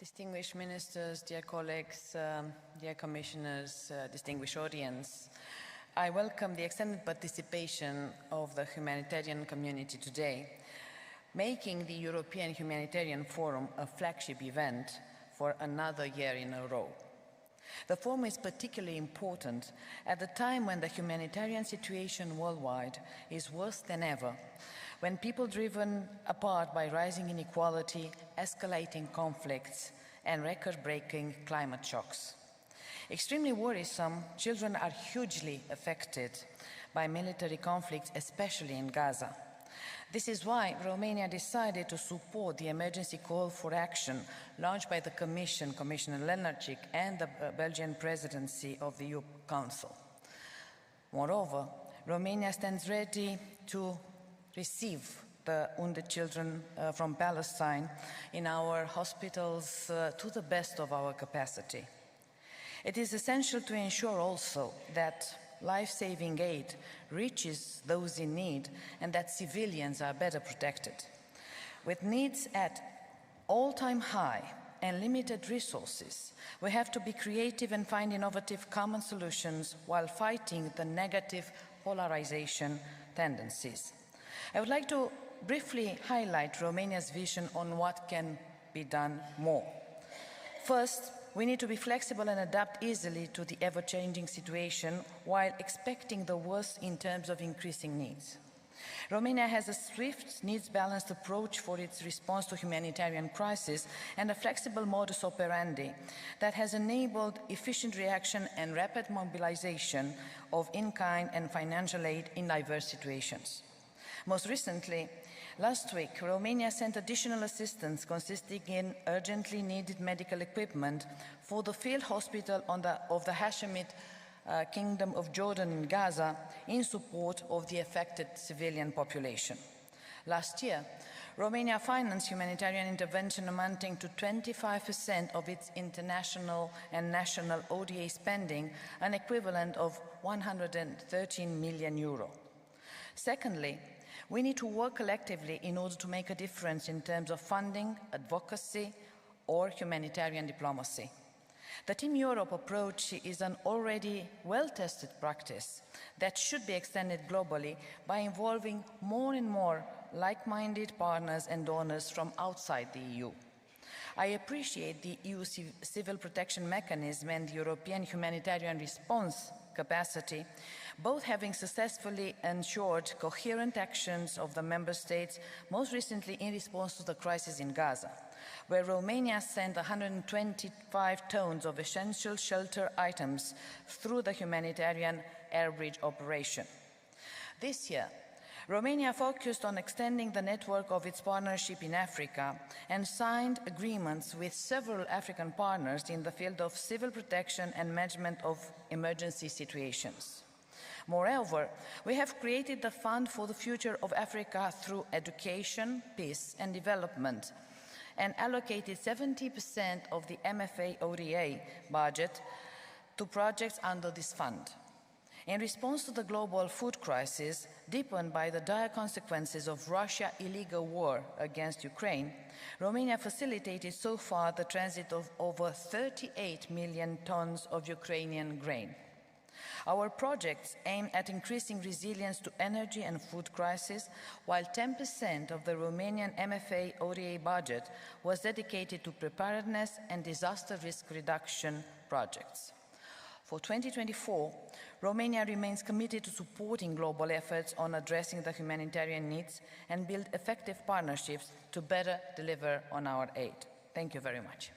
Distinguished ministers, dear colleagues, dear commissioners, distinguished audience, I welcome the extended participation of the humanitarian community today, making the European Humanitarian Forum a flagship event for another year in a row. The forum is particularly important at the time when the humanitarian situation worldwide is worse than ever, when people driven apart by rising inequality, escalating conflicts, and record-breaking climate shocks. Extremely worrisome, children are hugely affected by military conflicts, especially in Gaza. This is why Romania decided to support the emergency call for action launched by the Commission, Commissioner Lenarčič, and the Belgian presidency of the EU Council. Moreover, Romania stands ready to receive the wounded children from Palestine in our hospitals to the best of our capacity. It is essential to ensure also that life-saving aid reaches those in need and that civilians are better protected. With needs at all-time high and limited resources, we have to be creative and find innovative common solutions while fighting the negative polarization tendencies. I would like to briefly highlight Romania's vision on what can be done more. First, we need to be flexible and adapt easily to the ever-changing situation while expecting the worst in terms of increasing needs. Romania has a swift, needs-balanced approach for its response to humanitarian crisis and a flexible modus operandi that has enabled efficient reaction and rapid mobilization of in-kind and financial aid in diverse situations. Most recently, last week, Romania sent additional assistance consisting in urgently needed medical equipment for the field hospital of the Hashemite Kingdom of Jordan in Gaza in support of the affected civilian population. Last year, Romania financed humanitarian intervention amounting to 25% of its international and national ODA spending, an equivalent of 113 million euro. Secondly, we need to work collectively in order to make a difference in terms of funding, advocacy, or humanitarian diplomacy. The Team Europe approach is an already well-tested practice that should be extended globally by involving more and more like-minded partners and donors from outside the EU. I appreciate the EU civil protection mechanism and the European humanitarian response capacity, both having successfully ensured coherent actions of the member states, most recently in response to the crisis in Gaza, where Romania sent 125 tons of essential shelter items through the humanitarian air bridge operation. This year, Romania focused on extending the network of its partnership in Africa and signed agreements with several African partners in the field of civil protection and management of emergency situations. Moreover, we have created the Fund for the Future of Africa through education, peace and development and allocated 70% of the MFA ODA budget to projects under this fund. In response to the global food crisis, deepened by the dire consequences of Russia's illegal war against Ukraine, Romania facilitated so far the transit of over 38 million tons of Ukrainian grain. Our projects aim at increasing resilience to energy and food crisis, while 10% of the Romanian MFA ODA budget was dedicated to preparedness and disaster risk reduction projects. For 2024, Romania remains committed to supporting global efforts on addressing the humanitarian needs and build effective partnerships to better deliver on our aid. Thank you very much.